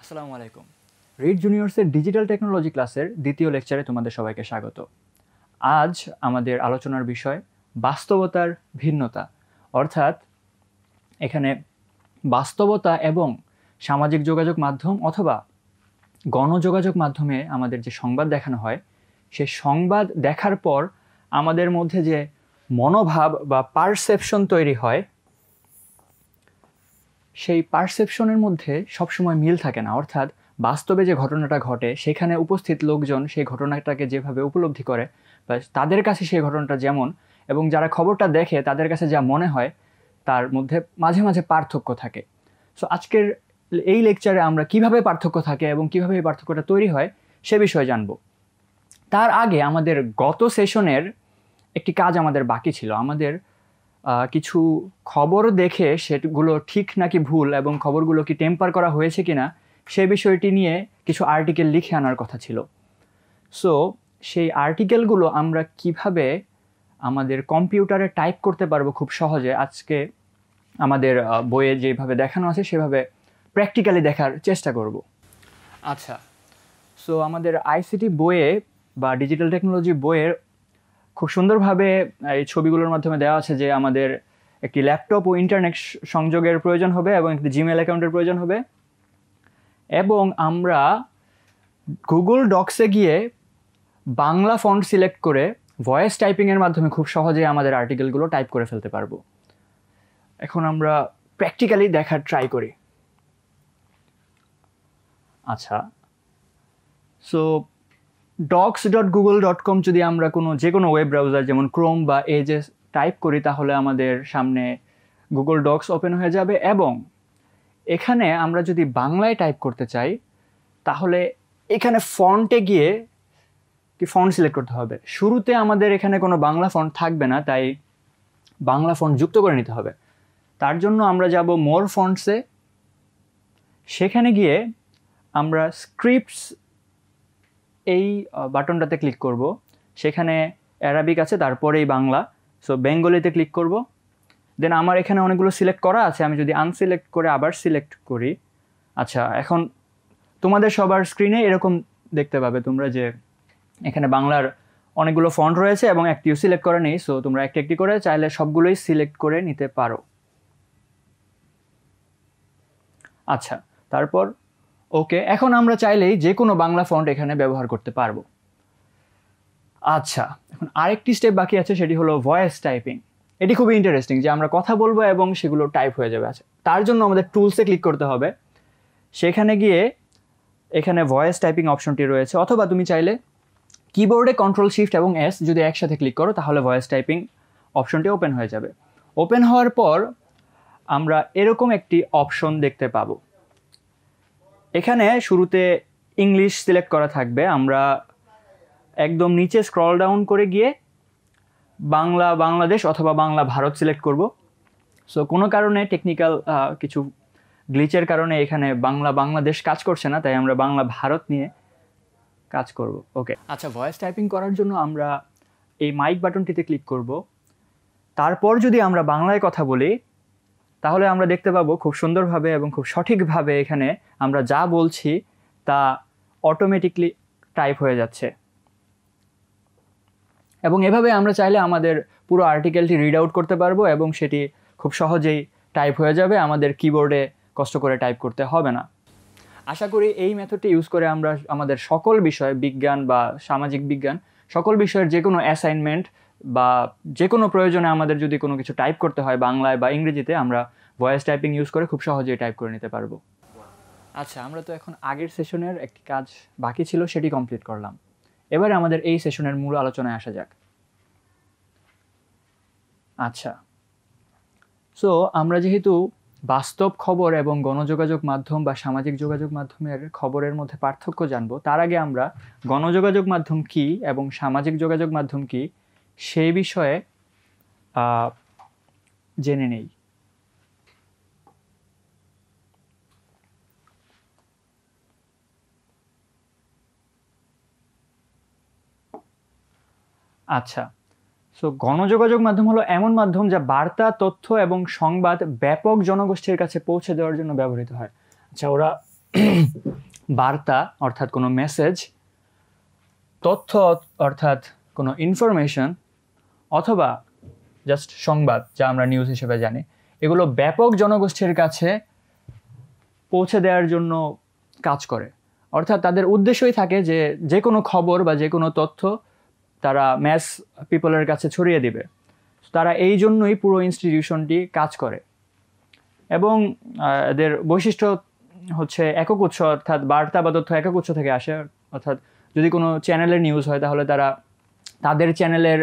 আসসালামু আলাইকুম। Read জুনিয়র্সের digital technology ক্লাসের দ্বিতীয় লেকচারে তোমাদের সবাইকে স্বাগত। আজ আমাদের আলোচনার বিষয় বাস্তবতার ভিন্নতা, অর্থাৎ এখানে বাস্তবতা এবং সামাজিক যোগাযোগ মাধ্যম অথবা গণযোগাযোগ মাধ্যমে আমাদের যে সংবাদ দেখানো হয়, সে সংবাদ দেখার পর আমাদের মধ্যে যে মনোভাব বা পারসেপশন তৈরি হয়, সেই পারসেপশনের মধ্যে সবসময় মিল থাকে না। অর্থাৎ বাস্তবে যে ঘটনাটা ঘটে সেখানে উপস্থিত লোকজন সেই ঘটনাটাকে যেভাবে উপলব্ধি করে বা তাদের কাছে সেই ঘটনাটা যেমন, এবং যারা খবরটা দেখে তাদের কাছে যা মনে হয় তার মধ্যে মাঝে মাঝে পার্থক্য থাকে। সো আজকের এই লেকচারে আমরা কিভাবে পার্থক্য থাকে এবং কিভাবে এই পার্থক্যটা তৈরি হয় সে বিষয়ে জানব। তার আগে আমাদের গত সেশনের একটি কাজ আমাদের বাকি ছিল। আমাদের কিছু খবর দেখে সেগুলো ঠিক নাকি ভুল এবং খবরগুলো কি টেম্পার করা হয়েছে কিনা সে বিষয়টি নিয়ে কিছু আর্টিকেল লিখে আনার কথা ছিল। সো সেই আর্টিকেলগুলো আমরা কিভাবে আমাদের কম্পিউটারে টাইপ করতে পারবো খুব সহজে, আজকে আমাদের বইয়ে যেভাবে দেখানো আছে সেভাবে প্র্যাকটিক্যালি দেখার চেষ্টা করব। আচ্ছা, সো আমাদের আইসিটি বইয়ে বা ডিজিটাল টেকনোলজি বইয়ের খুব সুন্দরভাবে এই ছবিগুলোর মাধ্যমে দেওয়া আছে যে আমাদের একটি ল্যাপটপ ও ইন্টারনেট সংযোগের প্রয়োজন হবে এবং একটি জিমেল অ্যাকাউন্টের প্রয়োজন হবে, এবং আমরা গুগল ডক্সে গিয়ে বাংলা ফন্ট সিলেক্ট করে ভয়েস টাইপিংয়ের মাধ্যমে খুব সহজে আমাদের আর্টিকেলগুলো টাইপ করে ফেলতে পারবো। এখন আমরা প্র্যাকটিক্যালি দেখার ট্রাই করি। আচ্ছা, সো docs.google.com যদি আমরা যে কোনো ওয়েব ব্রাউজার যেমন ক্রোম বা এজে টাইপ করি তাহলে আমাদের সামনে গুগল ডক্স ওপেন হয়ে যাবে, এবং এখানে আমরা যদি বাংলায় টাইপ করতে চাই তাহলে এখানে ফন্টে গিয়ে কি ফন্ট সিলেক্ট করতে হবে। শুরুতে আমাদের এখানে কোনো বাংলা ফন্ট থাকবে না, তাই বাংলা ফন্ট যুক্ত করে নিতে হবে। তার জন্য আমরা যাব মোর ফন্টসে, সেখানে গিয়ে আমরা স্ক্রিপ্টস এই বাটনটাতে ক্লিক করব। সেখানে অ্যারাবিক আছে, তারপরেই বাংলা, সো বেঙ্গলিতে ক্লিক করব। দেন আমার এখানে অনেকগুলো সিলেক্ট করা আছে, আমি যদি আনসিলেক্ট করে আবার সিলেক্ট করি, আচ্ছা এখন তোমাদের সবার স্ক্রিনে এরকম দেখতে পাবে তোমরা যে এখানে বাংলার অনেকগুলো ফন্ট রয়েছে এবং একটিও সিলেক্ট করা নেই। সো তোমরা একটি একটি করে চাইলে সবগুলোই সিলেক্ট করে নিতে পারো। আচ্ছা, তারপর ওকে, এখন আমরা চাইলেই যে কোনো বাংলা ফন্ট এখানে ব্যবহার করতে পারবো। আচ্ছা, এখন আরেকটি স্টেপ বাকি আছে, সেটি হলো ভয়েস টাইপিং। এটি খুবই ইন্টারেস্টিং যে আমরা কথা বলবো এবং সেগুলো টাইপ হয়ে যাবে। আচ্ছা, তার জন্য আমাদের টুলসে ক্লিক করতে হবে। সেখানে গিয়ে এখানে ভয়েস টাইপিং অপশনটি রয়েছে, অথবা তুমি চাইলে কিবোর্ডে কন্ট্রোল শিফট এবং এস যদি একসাথে ক্লিক করো তাহলে ভয়েস টাইপিং অপশনটি ওপেন হয়ে যাবে। ওপেন হওয়ার পর আমরা এরকম একটি অপশন দেখতে পাবো। এখানে শুরুতে ইংলিশ সিলেক্ট করা থাকবে। আমরা একদম নিচে স্ক্রল ডাউন করে গিয়ে বাংলা বাংলাদেশ অথবা বাংলা ভারত সিলেক্ট করব। সো কোনো কারণে টেকনিক্যাল কিছু গ্লিচের কারণে এখানে বাংলা বাংলাদেশ কাজ করছে না, তাই আমরা বাংলা ভারত নিয়ে কাজ করব। ওকে, আচ্ছা, ভয়েস টাইপিং করার জন্য আমরা এই মাইক বাটনটিতে ক্লিক করব। তারপর যদি আমরা বাংলায় কথা বলি তাহলে আমরা দেখতে পাবো খুব সুন্দরভাবে এবং খুব সঠিকভাবে এখানে আমরা যা বলছি তা অটোমেটিকলি টাইপ হয়ে যাচ্ছে, এবং এভাবে আমরা চাইলে আমাদের পুরো আর্টিকেলটি রিড আউট করতে পারবো এবং সেটি খুব সহজেই টাইপ হয়ে যাবে, আমাদের কিবোর্ডে কষ্ট করে টাইপ করতে হবে না। আশা করি এই মেথডটি ইউজ করে আমরা আমাদের সকল বিষয়, বিজ্ঞান বা সামাজিক বিজ্ঞান, সকল বিষয়ের যে কোনো অ্যাসাইনমেন্ট বা যে কোনো প্রয়োজনে আমাদের যদি কোনো কিছু টাইপ করতে হয় বাংলায় বা ইংরেজিতে, আমরা ভয়েস টাইপিং ইউজ করে খুব সহজেই টাইপ করে নিতে পারবো। আচ্ছা, আমরা তো এখন আগের সেশনের একটি কাজ বাকি ছিল সেটি কমপ্লিট করলাম। এবারে আমাদের এই সেশনের মূল আলোচনায় আসা যাক। আচ্ছা, সো আমরা যেহেতু বাস্তব খবর এবং গণযোগাযোগ মাধ্যম বা সামাজিক যোগাযোগ মাধ্যমের খবরের মধ্যে পার্থক্য জানবো, তার আগে আমরা গণযোগাযোগ মাধ্যম কী এবং সামাজিক যোগাযোগ মাধ্যম কী সেই বিষয়ে জেনে নেই। আচ্ছা, সো গণযোগাযোগ মাধ্যম হলো এমন মাধ্যম যা বার্তা, তথ্য এবং সংবাদ ব্যাপক জনগোষ্ঠীর কাছে পৌঁছে দেওয়ার জন্য ব্যবহৃত হয়। আচ্ছা, ওরা বার্তা অর্থাৎ কোনো মেসেজ, তথ্য অর্থাৎ কোনো ইনফরমেশন, অথবা জাস্ট সংবাদ যা আমরা নিউজ হিসেবে জানি, এগুলো ব্যাপক জনগোষ্ঠীর কাছে পৌঁছে দেওয়ার জন্য কাজ করে। অর্থাৎ তাদের উদ্দেশ্যই থাকে যে যে কোনো খবর বা যে কোনো তথ্য তারা ম্যাস পিপলের কাছে ছড়িয়ে দিবে। তারা এই জন্যই পুরো ইনস্টিটিউশনটি কাজ করে। এবং এদের বৈশিষ্ট্য হচ্ছে একক উৎস, অর্থাৎ বার্তা বা তথ্য একক উৎস থেকে আসে। অর্থাৎ যদি কোনো চ্যানেলের নিউজ হয় তাহলে তারা তাদের চ্যানেলের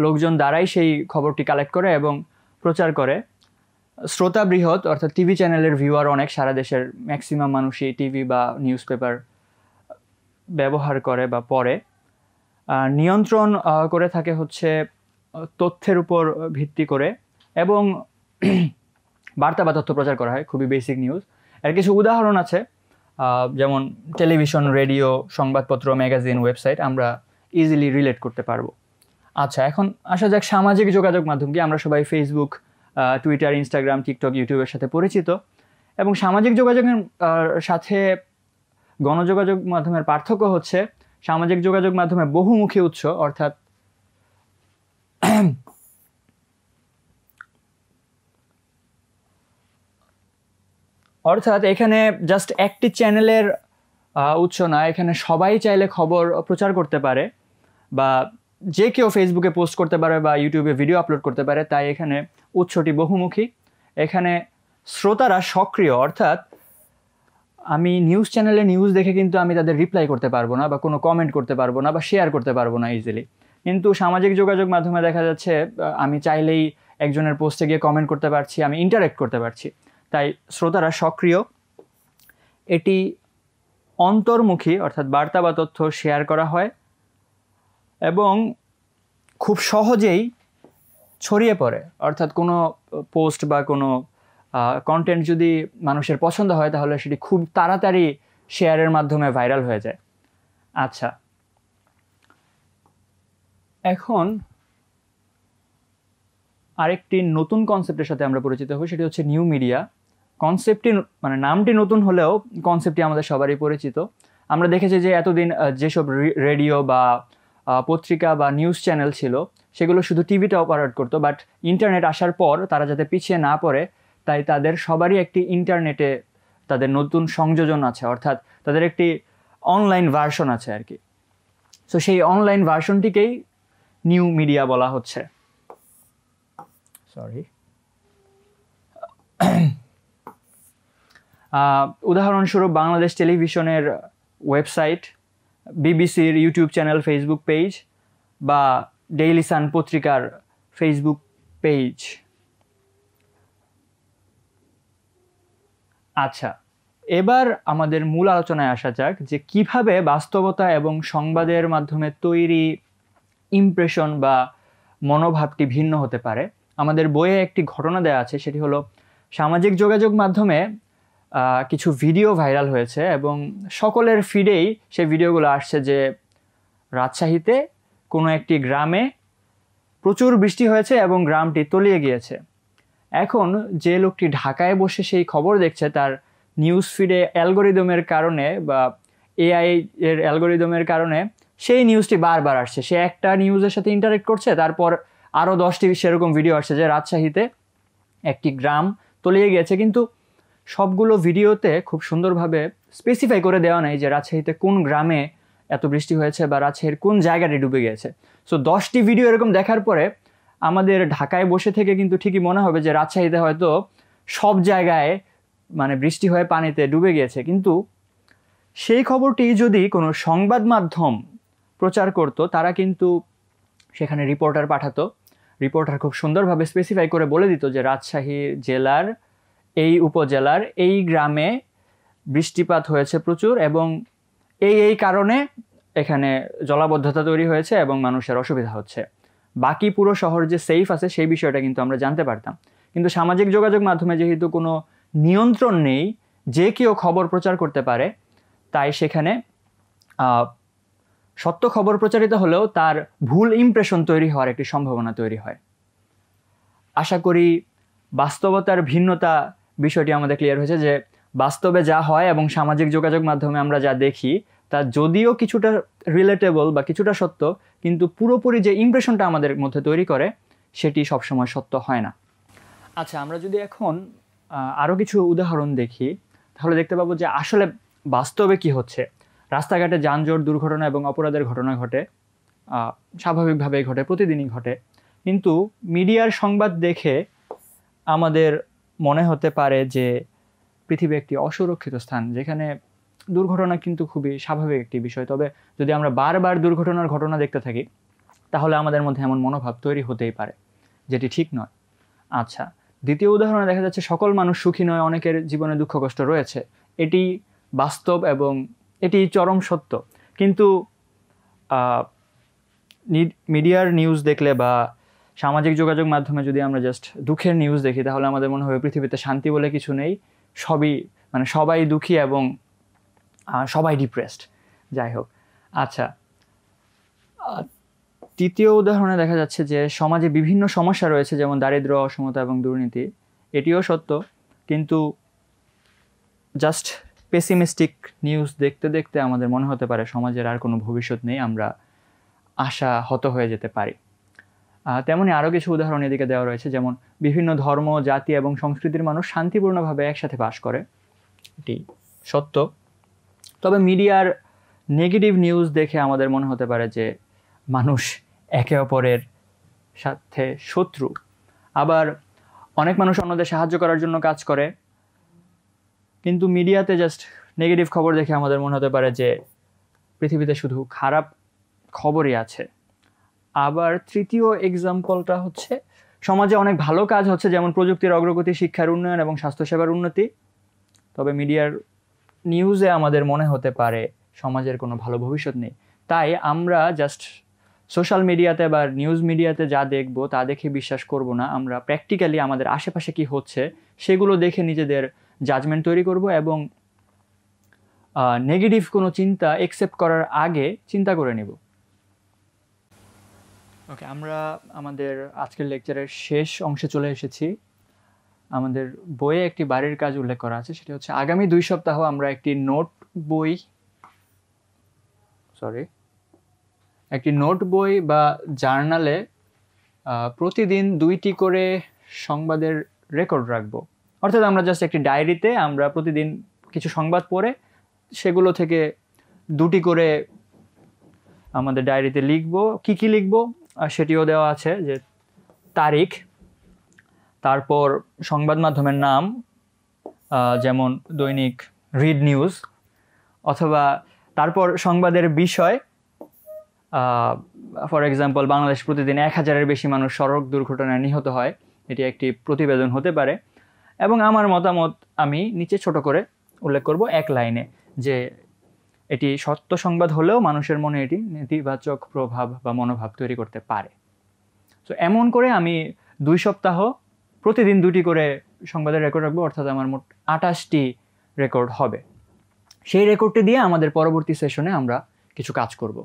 লোকজন দ্বারাই সেই খবরটি কালেক্ট করে এবং প্রচার করে। শ্রোতা বৃহৎ, অর্থাৎ টিভি চ্যানেলের ভিউয়ার অনেক, সারা দেশের ম্যাক্সিমাম মানুষই টিভি বা নিউজ পেপার ব্যবহার করে বা পড়ে। নিয়ন্ত্রণ করে থাকে হচ্ছে তথ্যের উপর ভিত্তি করে, এবং বার্তা বা তথ্য প্রচার করা হয়, খুবই বেসিক নিউজ। এর কিছু উদাহরণ আছে, যেমন টেলিভিশন, রেডিও, সংবাদপত্র, ম্যাগাজিন, ওয়েবসাইট, আমরা ইজিলি রিলেট করতে পারবো। আচ্ছা, এখন আসা যাক সামাজিক যোগাযোগ মাধ্যম কি। আমরা সবাই ফেসবুক, টুইটার, ইনস্টাগ্রাম, টিকটক, ইউটিউবের সাথে পরিচিত, এবং সামাজিক যোগাযোগের সাথে গণযোগাযোগ মাধ্যমের পার্থক্য হচ্ছে সামাজিক যোগাযোগ মাধ্যমে বহুমুখী উৎস, অর্থাৎ এখানে জাস্ট একটি চ্যানেলের উৎস না, এখানে সবাই চাইলে খবর প্রচার করতে পারে, বা যে কেউ ফেসবুকে পোস্ট করতে পারে বা ইউটিউবে ভিডিও আপলোড করতে পারে। তাই এখানে উৎসটি বহুমুখী। এখানে শ্রোতারা সক্রিয়, অর্থাৎ আমি নিউজ চ্যানেলে নিউজ দেখে কিন্তু আমি তাদের রিপ্লাই করতে পারবো না, বা কোনো কমেন্ট করতে পারবো না, বা শেয়ার করতে পারবো না ইজিলি। কিন্তু সামাজিক যোগাযোগ মাধ্যমে দেখা যাচ্ছে আমি চাইলেই একজনের পোস্টে গিয়ে কমেন্ট করতে পারছি, আমি ইন্টারেক্ট করতে পারছি। তাই শ্রোতারা সক্রিয়। এটি অন্তর্মুখী, অর্থাৎ বার্তা বা তথ্য শেয়ার করা হয় এবং খুব সহজেই ছড়িয়ে পড়ে। অর্থাৎ কোনো পোস্ট বা কোনো কন্টেন্ট যদি মানুষের পছন্দ হয় তাহলে সেটি খুব তাড়াতাড়ি শেয়ারের মাধ্যমে ভাইরাল হয়ে যায়। আচ্ছা, এখন আরেকটি নতুন কনসেপ্টের সাথে আমরা পরিচিত হই, সেটি হচ্ছে নিউ মিডিয়া। কনসেপ্টটি মানে নামটি নতুন হলেও কনসেপ্টটি আমাদের সবারই পরিচিত। আমরা দেখেছি যে এতদিন যেসব রেডিও বা পত্রিকা বা নিউজ চ্যানেল ছিল সেগুলো শুধু টিভিতে অপারেট করতো, বাট ইন্টারনেট আসার পর তারা যাতে পিছিয়ে না পড়ে তাই তাদের সবারই একটি ইন্টারনেটে তাদের নতুন সংযোজন আছে, অর্থাৎ তাদের একটি অনলাইন ভার্সন আছে আর কি। সো সেই অনলাইন ভার্সনটিকেই নিউ মিডিয়া বলা হচ্ছে। সরি, উদাহরণস্বরূপ বাংলাদেশ টেলিভিশনের ওয়েবসাইট, বিবিসির ইউটিউব চ্যানেল, ফেসবুক পেজ, বা ডেইলি সান পত্রিকার ফেসবুক পেজ। আচ্ছা, এবার আমাদের মূল আলোচনায় আসা যাক যে কিভাবে বাস্তবতা এবং সংবাদের মাধ্যমে তৈরি ইমপ্রেশন বা মনোভাবটি ভিন্ন হতে পারে। আমাদের বইয়ে একটি ঘটনা দেওয়া আছে, সেটি হলো সামাজিক যোগাযোগ মাধ্যমে কিছু ভিডিও ভাইরাল হয়েছে এবং সকলের ফিডেই সেই ভিডিওগুলো আসছে যে রাজশাহীতে কোনো একটি গ্রামে প্রচুর বৃষ্টি হয়েছে এবং গ্রামটি তলিয়ে গিয়েছে। এখন যে লোকটি ঢাকায় বসে সেই খবর দেখছে, তার নিউজ ফিডে অ্যালগোরিদমের কারণে বা এআই এর অ্যালগোরিদমের কারণে সেই নিউজটি বারবার আসছে। সে একটা নিউজের সাথে ইন্টারেক্ট করছে, তারপর আরও 10টি সেরকম ভিডিও আসছে যে রাজশাহীতে একটি গ্রাম তলিয়ে গিয়েছে, কিন্তু সবগুলো ভিডিওতে খুব সুন্দরভাবে স্পেসিফাই করে দেওয়া নাই যে রাজশাহীতে কোন গ্রামে এত বৃষ্টি হয়েছে বা রাজশাহীর কোন জায়গাটি ডুবে গিয়েছে। সো 10টি ভিডিও এরকম দেখার পরে আমাদের ঢাকায় বসে থেকে কিন্তু ঠিকই মনে হবে যে রাজশাহীতে হয়তো সব জায়গায় মানে বৃষ্টি হয়ে পানিতে ডুবে গিয়েছে, কিন্তু সেই খবরটি যদি কোনো সংবাদ মাধ্যম প্রচার করত তারা কিন্তু সেখানে রিপোর্টার পাঠাতো। রিপোর্টার খুব সুন্দরভাবে স্পেসিফাই করে বলে দিত যে রাজশাহী জেলার এই উপজেলার এই গ্রামে বৃষ্টিপাত হয়েছে প্রচুর এবং এই কারণে এখানে জলাবদ্ধতা তৈরি হয়েছে এবং মানুষের অসুবিধা হচ্ছে। বাকি পুরো শহর যে সেফ আছে সেই বিষয়টা কিন্তু আমরা জানতে পারতাম। কিন্তু সামাজিক যোগাযোগ মাধ্যমে যেহেতু কোনো নিয়ন্ত্রণ নেই, যে কেউ খবর প্রচার করতে পারে, তাই সেখানে সত্য খবর প্রচারিত হলেও তার ভুল ইমপ্রেশন তৈরি হওয়ার একটি সম্ভাবনা তৈরি হয়। আশা করি বাস্তবতার ভিন্নতা বিষয়টি আমাদের ক্লিয়ার হয়েছে যে বাস্তবে যা হয় এবং সামাজিক যোগাযোগ মাধ্যমে আমরা যা দেখি তা যদিও কিছুটা রিলেটেবল বা কিছুটা সত্য, কিন্তু পুরোপুরি যে ইমপ্রেশনটা আমাদের মধ্যে তৈরি করে সেটি সবসময় সত্য হয় না। আচ্ছা, আমরা যদি এখন আরও কিছু উদাহরণ দেখি তাহলে দেখতে পাবো যে আসলে বাস্তবে কি হচ্ছে। রাস্তাঘাটে যানজট, দুর্ঘটনা এবং অপরাধের ঘটনা ঘটে, স্বাভাবিকভাবেই ঘটে, প্রতিদিনই ঘটে। কিন্তু মিডিয়ার সংবাদ দেখে আমাদের মনে হতে পারে যে পৃথিবী একটি অসুরক্ষিত স্থান, যেখানে দুর্ঘটনা কিন্তু খুবই স্বাভাবিক একটি বিষয়। তবে যদি আমরা বারবার দুর্ঘটনার ঘটনা দেখতে থাকি তাহলে আমাদের মধ্যে এমন মনোভাব তৈরি হতেই পারে, যেটি ঠিক নয়। আচ্ছা, দ্বিতীয় উদাহরণে দেখা যাচ্ছে সকল মানুষ সুখী নয়, অনেকের জীবনে দুঃখ কষ্ট রয়েছে। এটি বাস্তব এবং এটি চরম সত্য। কিন্তু মিডিয়ার নিউজ দেখলে বা সামাজিক যোগাযোগ মাধ্যমে যদি আমরা জাস্ট দুঃখের নিউজ দেখি তাহলে আমাদের মনে হবে পৃথিবীতে শান্তি বলে কিছু নেই, সবাই দুঃখী এবং সবাই ডিপ্রেসড। যাই হোক, আচ্ছা, তৃতীয় উদাহরণে দেখা যাচ্ছে যে সমাজে বিভিন্ন সমস্যা রয়েছে, যেমন দারিদ্র্য, অসমতা এবং দুর্নীতি। এটিও সত্য, কিন্তু জাস্ট পেসিমিস্টিক নিউজ দেখতে দেখতে আমাদের মনে হতে পারে সমাজের আর কোনো ভবিষ্যৎ নেই, আমরা আশাহত হয়ে যেতে পারি। তেমনই আরও কিছু উদাহরণ এদিকে দেওয়া রয়েছে, যেমন বিভিন্ন ধর্ম, জাতি এবং সংস্কৃতির মানুষ শান্তিপূর্ণভাবে একসাথে বাস করে। এটি সত্য। তবে মিডিয়ার নেগেটিভ নিউজ দেখে আমাদের মনে হতে পারে যে মানুষ একে অপরের সাথে শত্রু। আবার অনেক মানুষ অন্যদের সাহায্য করার জন্য কাজ করে, কিন্তু মিডিয়াতে জাস্ট নেগেটিভ খবর দেখে আমাদের মনে হতে পারে যে পৃথিবীতে শুধু খারাপ খবরই আছে। আবার তৃতীয় এক্সাম্পলটা হচ্ছে সমাজে অনেক ভালো কাজ হচ্ছে, যেমন প্রযুক্তির অগ্রগতি, শিক্ষার উন্নয়ন এবং স্বাস্থ্যসেবার উন্নতি। তবে মিডিয়ার নিউজে আমাদের মনে হতে পারে সমাজের কোনো ভালো ভবিষ্যৎ নেই। তাই আমরা জাস্ট সোশ্যাল মিডিয়াতে বা নিউজ মিডিয়াতে যা দেখব তা দেখে বিশ্বাস করব না। আমরা প্র্যাকটিক্যালি আমাদের আশেপাশে কি হচ্ছে সেগুলো দেখে নিজেদের জাজমেন্ট তৈরি করব এবং নেগেটিভ কোনো চিন্তা অ্যাকসেপ্ট করার আগে চিন্তা করে নেব। ওকে, আমরা আমাদের আজকের লেকচারের শেষ অংশে চলে এসেছি। আমাদের বইয়ে একটি বাড়ির কাজ উল্লেখ করা আছে, সেটা হচ্ছে আগামী 2 সপ্তাহ আমরা একটি নোট বই বা জার্নালে প্রতিদিন 2টি করে সংবাদের রেকর্ড রাখবো। অর্থাৎ আমরা জাস্ট একটি ডায়েরিতে আমরা প্রতিদিন কিছু সংবাদ পড়ে সেগুলো থেকে 2টি করে আমাদের ডায়েরিতে লিখবো। কি লিখবো সেটিও দেওয়া আছে, যে তারিখ, তারপর সংবাদ মাধ্যমের নাম, যেমন দৈনিক রিড নিউজ, অথবা তারপর সংবাদের বিষয়, ফর এক্সাম্পল বাংলাদেশ প্রতিদিন 1000-এর বেশি মানুষ সড়ক দুর্ঘটনায় নিহত হয়, এটি একটি প্রতিবেদন হতে পারে। এবং আমার মতামত আমি নিচে ছোট করে উল্লেখ করব 1 লাইনে, যে এটি সত্য সংবাদ হলেও মানুষের মনে এটি নেতিবাচক প্রভাব বা মনোভাব তৈরি করতে পারে। তো এমন করে আমি 2 সপ্তাহ প্রতিদিন 2টি করে সংবাদের রেকর্ড রাখবো, অর্থাৎ আমার মোট 28টি রেকর্ড হবে। সেই রেকর্ডটি দিয়ে আমাদের পরবর্তী সেশনে আমরা কিছু কাজ করব।